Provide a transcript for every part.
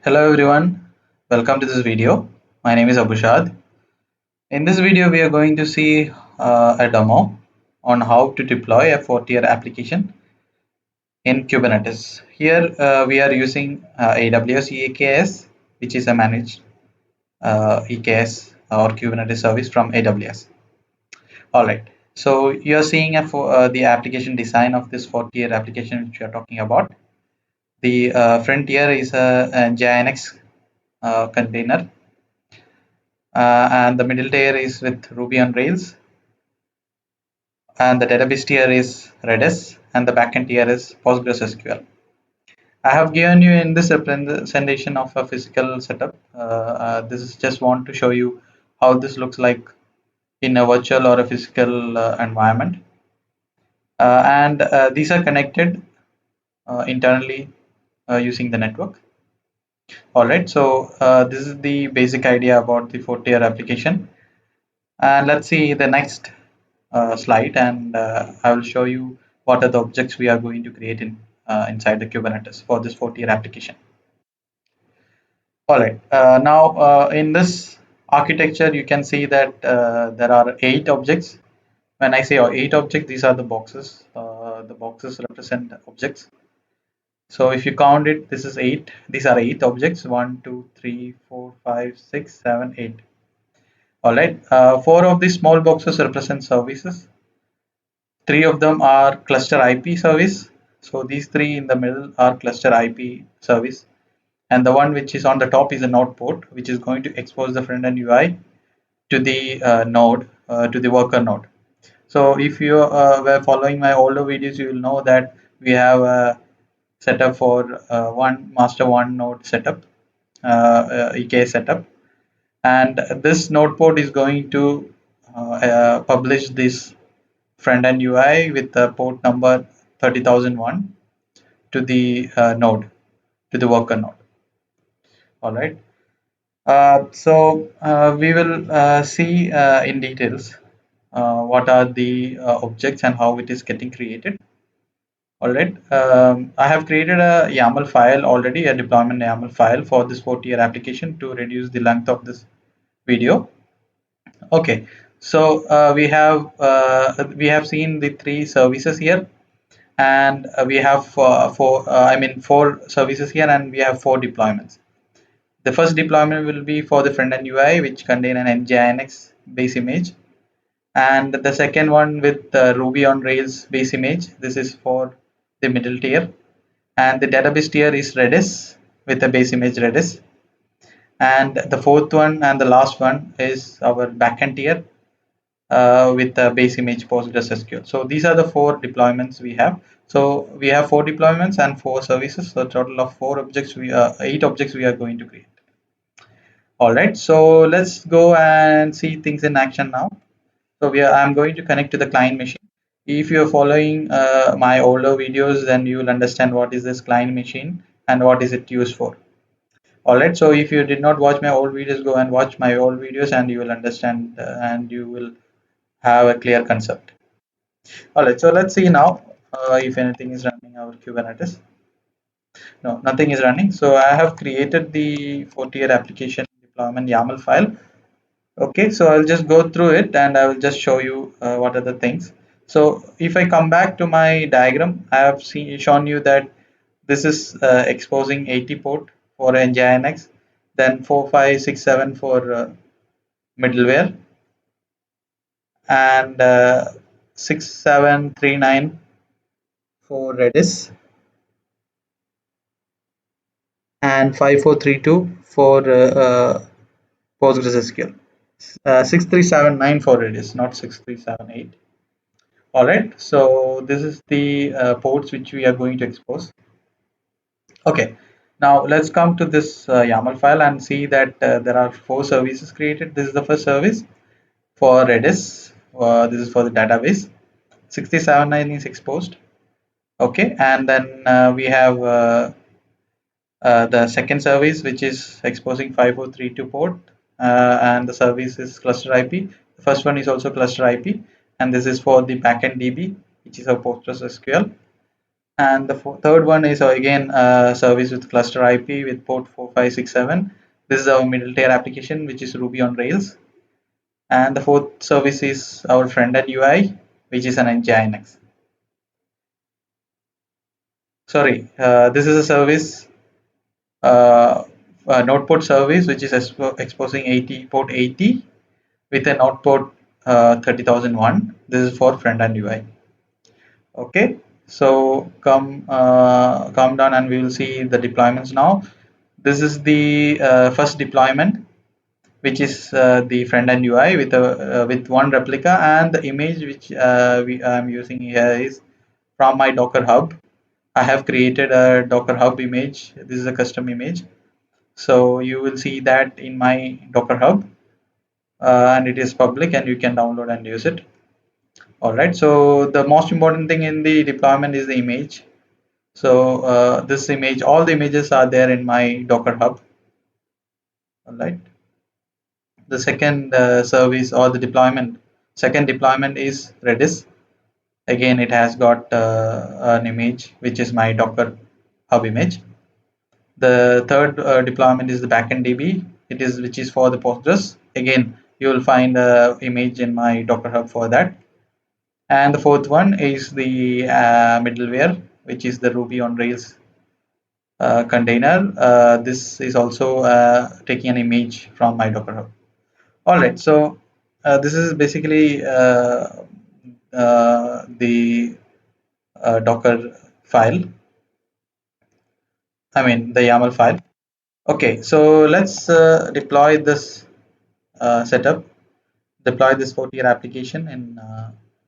Hello everyone, welcome to this video. My name is Abhushad. In this video, we are going to see a demo on how to deploy a 4-tier application in Kubernetes. Here we are using AWS EKS, which is a managed EKS or Kubernetes service from AWS. All right. So you are seeing the application design of this 4-tier application which we are talking about. The front tier is a JNX container, and the middle tier is with Ruby on Rails, and the database tier is Redis, and the backend tier is PostgreSQL. I have given you in this representation of a physical setup. This is just want to show you how this looks like in a virtual or a physical environment. And these are connected internally using the network. All right, so this is the basic idea about the 4-tier application. And let's see the next slide, and I will show you what are the objects we are going to create inside the Kubernetes for this 4-tier application. All right, now in this architecture, you can see that there are 8 objects. When I say 8 objects, these are the boxes. The boxes represent objects. So if you count it, this is 8. These are 8 objects. 1, 2, 3, 4, 5, 6, 7, 8. All right. 4 of these small boxes represent services. 3 of them are cluster IP service. So these 3 in the middle are cluster IP service. And the one which is on the top is a node port, which is going to expose the front end UI to the node, to the worker node. So if you were following my older videos, you will know that we have a setup for one master one node setup, EK setup. And this node port is going to publish this front end UI with the port number 30001 to the node, to the worker node. All right. So we will see in details what are the objects and how it is getting created. All right. I have created a YAML file already, a deployment YAML file for this 4-tier application to reduce the length of this video. Okay. So we have seen the 3 services here, and we have four services here, and we have 4 deployments. The first deployment will be for the front-end UI, which contain an nginx base image, and the second one with Ruby on Rails base image. This is for the middle tier, and the database tier is Redis with a base image Redis, and the fourth one and the last one is our backend tier with the base image PostgreSQL. So these are the 4 deployments we have. So we have 4 deployments and 4 services. So a total of 4 objects. 8 objects we are going to create. All right. So let's go and see things in action now. So I'm going to connect to the client machine. If you're following my older videos, then you will understand what is this client machine and what is it used for. All right. So if you did not watch my old videos, go and watch my old videos, and you will understand and you will have a clear concept. All right, so let's see now if anything is running our Kubernetes. No, nothing is running. So I have created the 4-tier application deployment YAML file. Okay, so I'll just go through it and I will just show you what are the things. So if I come back to my diagram, I have shown you that this is exposing 80 port for nginx, then 4567 for middleware, and 6739 for Redis, and 5432 for PostgreSQL. 6379 for Redis, not 6378. All right, so this is the ports which we are going to expose. Okay, now let's come to this YAML file and see that there are 4 services created. This is the first service for Redis. This is for the database. 6079 is exposed. Okay, and then we have the second service, which is exposing 5432 port, and the service is cluster IP. The first one is also cluster IP, and this is for the backend DB, which is a PostgreSQL. And the third one is again service with cluster IP with port 4567. This is our middle tier application, which is Ruby on Rails. And the fourth service is our friend-end UI, which is an Nginx. Sorry, this is a service, a node port service, which is exposing 80 port 80 with a node port 30001. This is for friend-end UI. Okay, so come down and we will see the deployments now. This is the first deployment, which is the front-end UI with one replica, and the image which I'm using here is from my Docker Hub. I have created a Docker Hub image. This is a custom image. So you will see that in my Docker Hub, and it is public, and you can download and use it. All right. So the most important thing in the deployment is the image. So this image, all the images are there in my Docker Hub. All right. The second service or the deployment, second deployment is Redis. Again, it has got an image which is my Docker Hub image. The third deployment is the backend DB. It is which is for the Postgres. Again, you will find a image in my Docker Hub for that. And the fourth one is the middleware, which is the Ruby on Rails container. This is also taking an image from my Docker Hub. All right, so this is basically the Docker file. I mean the YAML file. Okay, so let's deploy this setup, deploy this 4-tier application in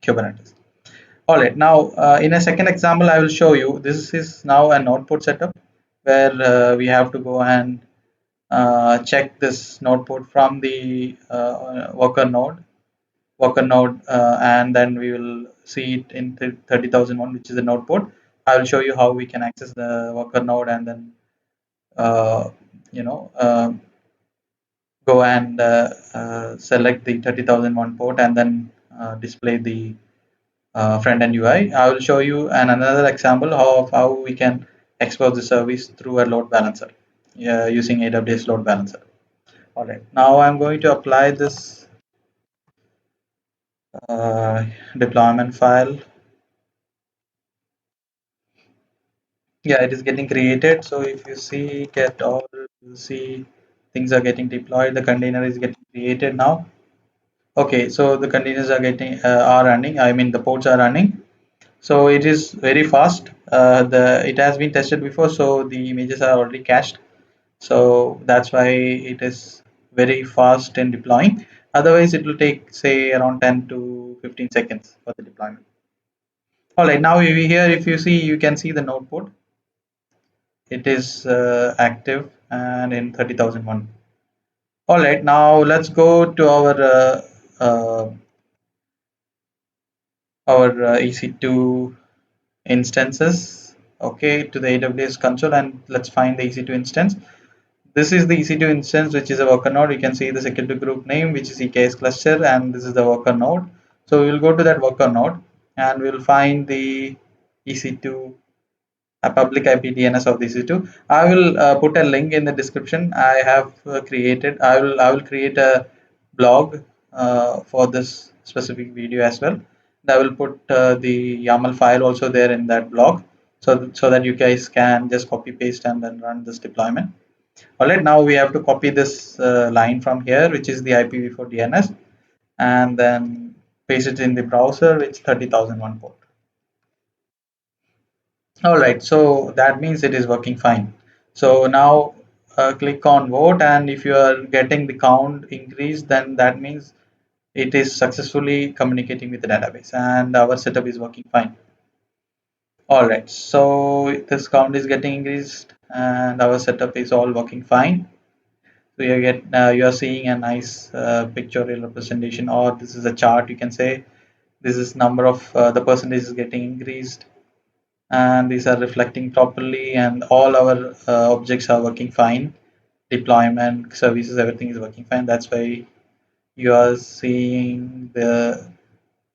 Kubernetes. All right, now in a second example, I will show you. This is now a node port setup where we have to go and check this node port from the worker node, and then we will see it in 30,001, which is the node port. I will show you how we can access the worker node and then uh, you know go and select the 30,001 port and then display the front end UI. I will show you another example of how we can expose the service through a load balancer using AWS load balancer. All right, now I'm going to apply this uh, deployment file. Yeah, it is getting created. So if you see get all, you see things are getting deployed. The container is getting created now. Okay, so the containers are running. I mean the ports are running. So it is very fast. The it has been tested before, so the images are already cached. So that's why it is very fast in deploying. Otherwise, it will take say around 10 to 15 seconds for the deployment. All right, now here, if you see, you can see the node port. It is active and in 30,001. All right, now let's go to uh, our EC2 instances. Okay, to the AWS console, and let's find the EC2 instance. This is the EC2 instance, which is a worker node. You can see the security group name, which is EKS cluster, and this is the worker node. So we will go to that worker node and we will find the EC2 a public IP DNS of the EC2. I will put a link in the description. I have created. I will create a blog for this specific video as well. And I will put the YAML file also there in that blog, so that you guys can just copy paste and then run this deployment. All right, now we have to copy this line from here, which is the IPv4 DNS, and then paste it in the browser, which 30,001 port. All right, so that means it is working fine. So now click on vote, and if you are getting the count increased, then that means it is successfully communicating with the database, and our setup is working fine. All right, so this count is getting increased, and our setup is all working fine. So you are seeing a nice pictorial representation, or this is a chart. You can say this is number of the percentage is getting increased, and these are reflecting properly, and all our objects are working fine. Deployment services, everything is working fine. That's why you are seeing the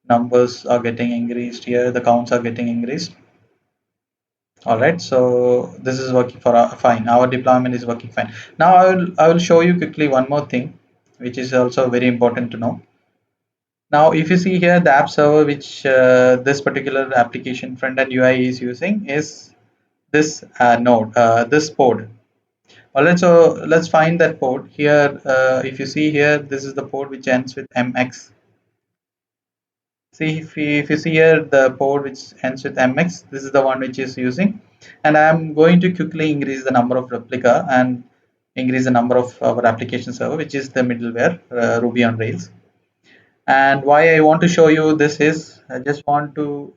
numbers are getting increased here. The counts are getting increased. All right, so this is working for fine. Our deployment is working fine. Now I will show you quickly one more thing, which is also very important to know. Now, if you see here, the app server which this particular application front end UI is using is this node, this port. All right, so let's find that port here. If you see here, this is the port which ends with MX. See, if you see here the port which ends with MX, this is the one which is using. And I'm going to quickly increase the number of replica and increase the number of our application server, which is the middleware, Ruby on Rails. And why I want to show you this is I just want to,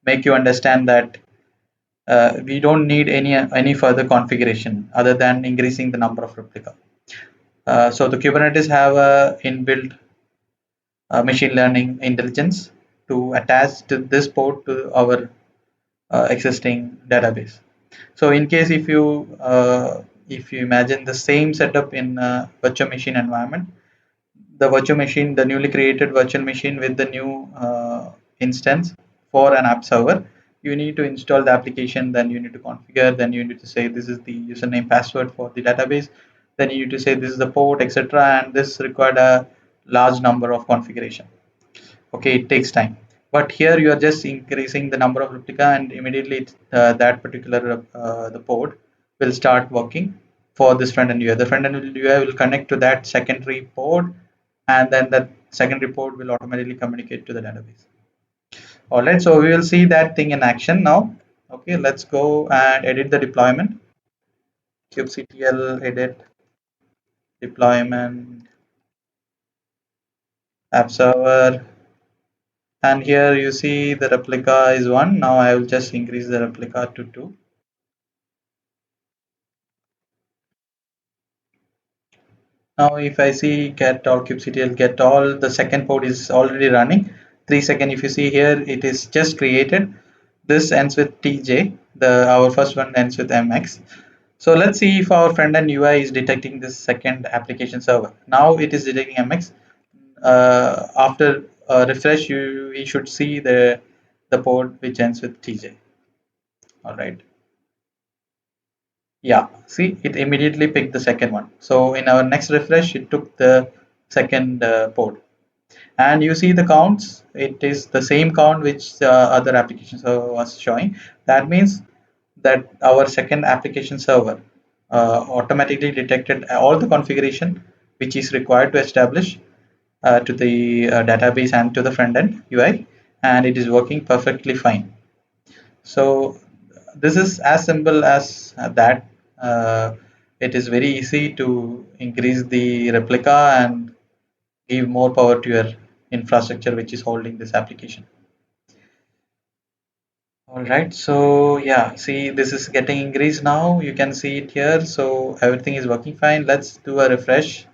make you understand that we don't need any further configuration other than increasing the number of replica. So the Kubernetes have a inbuilt machine learning intelligence to attach to this port to our existing database. So in case if you imagine the same setup in a virtual machine environment, the virtual machine, the newly created virtual machine with the new instance for an app server, you need to install the application, then you need to configure, then you need to say this is the username password for the database, then you need to say this is the port, etc. And this required a large number of configuration. Okay, it takes time, but here you are just increasing the number of replica and immediately that particular the port will start working for this front end UI. The front end UI will connect to that secondary port, and then that secondary port will automatically communicate to the database. All right, so we will see that thing in action now. Okay, let's go and edit the deployment. Kubectl edit deployment app server. And here you see the replica is 1. Now I will just increase the replica to 2. Now if I see get all kubectl get all, the second port is already running. 3 seconds, if you see here, it is just created. This ends with TJ. Our first one ends with MX. So let's see if our front end UI is detecting this second application server. Now it is detecting MX. After refresh, we should see the port which ends with TJ. All right. Yeah, see, it immediately picked the second one. So in our next refresh, it took the second port. And you see the counts, it is the same count which the other application server was showing. That means that our second application server automatically detected all the configuration which is required to establish to the database and to the front end UI, and it is working perfectly fine. So this is as simple as that. Uh, it is very easy to increase the replica and give more power to your infrastructure which is holding this application. All right, so yeah, see, this is getting increased now. You can see it here. So everything is working fine. Let's do a refresh.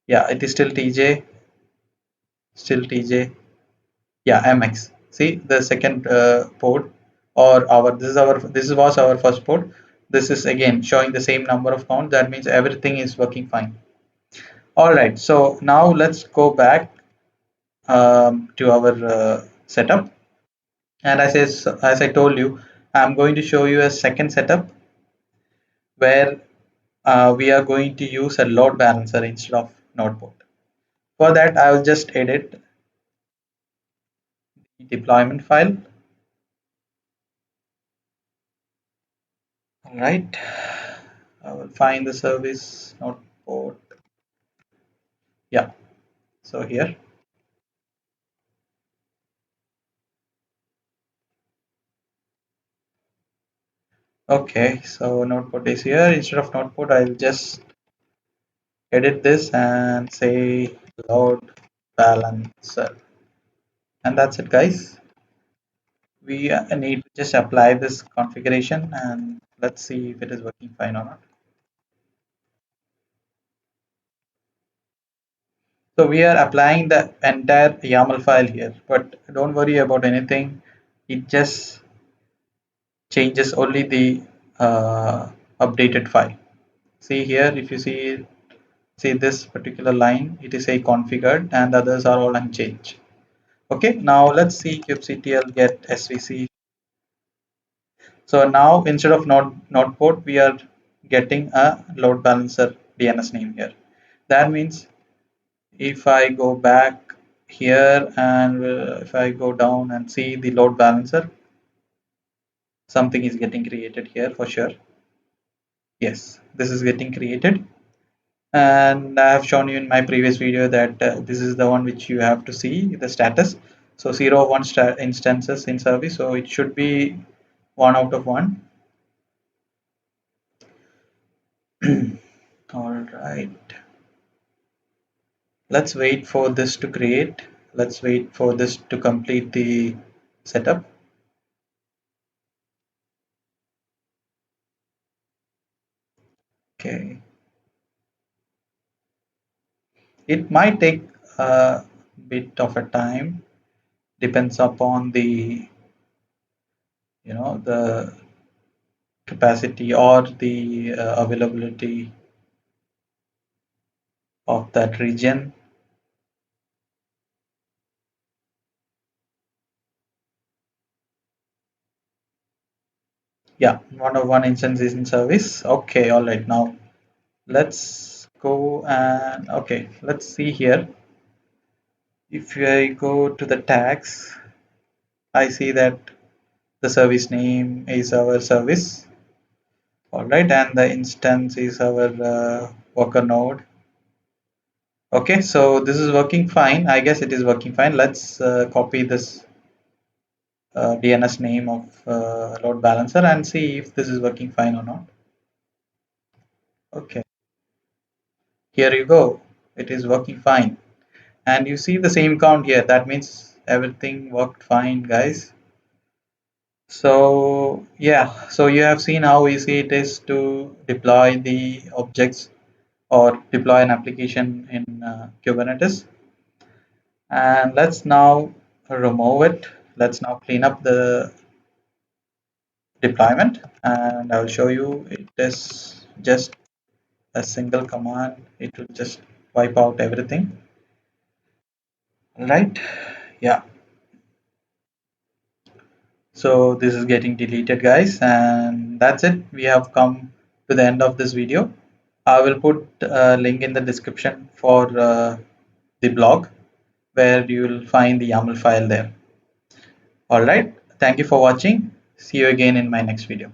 Yeah, it is still TJ, still TJ. Yeah, MX. See the second port, or our this was our first port. This is again showing the same number of count. That means everything is working fine. All right, so now let's go back to our setup. And as I told you, I'm going to show you a second setup where we are going to use a load balancer instead of notebook. For that, I will just edit the deployment file. All right, I will find the service notebook. Yeah, so here. Okay, so notebook is here. Instead of notebook, I'll just edit this and say load balancer. And that's it, guys. We need to just apply this configuration and let's see if it is working fine or not. So we are applying the entire YAML file here, but don't worry about anything. It just changes only the updated file. See here, if you see this particular line, it is a configured and the others are all unchanged. Okay, now let's see kubectl get svc. So now instead of node port, we are getting a load balancer DNS name here. That means if I go back here and if I go down and see the load balancer, something is getting created here for sure. Yes, this is getting created. And I have shown you in my previous video that this is the one which you have to see the status. So 0 1 instances in service, so it should be 1 out of 1. All right, let's wait for this to create. Let's wait for this to complete the setup. Okay, it might take a bit of a time, depends upon the the capacity or the availability of that region. Yeah, 101 instance is in service. Okay, all right. Now let's go and okay, let's see here. If I go to the tags, I see that the service name is our service. All right, and the instance is our worker node. Okay, so this is working fine. I guess it is working fine. Let's copy this DNS name of load balancer and see if this is working fine or not. Okay, here you go. It is working fine. And you see the same count here. That means everything worked fine, guys. So yeah, so you have seen how easy it is to deploy the objects or deploy an application in Kubernetes. And let's now remove it. Let's now clean up the deployment, and I'll show you it is just a single command. It will just wipe out everything. Right? Yeah. So this is getting deleted, guys, and that's it. We have come to the end of this video. I will put a link in the description for the blog where you will find the YAML file there. All right. Thank you for watching. See you again in my next video.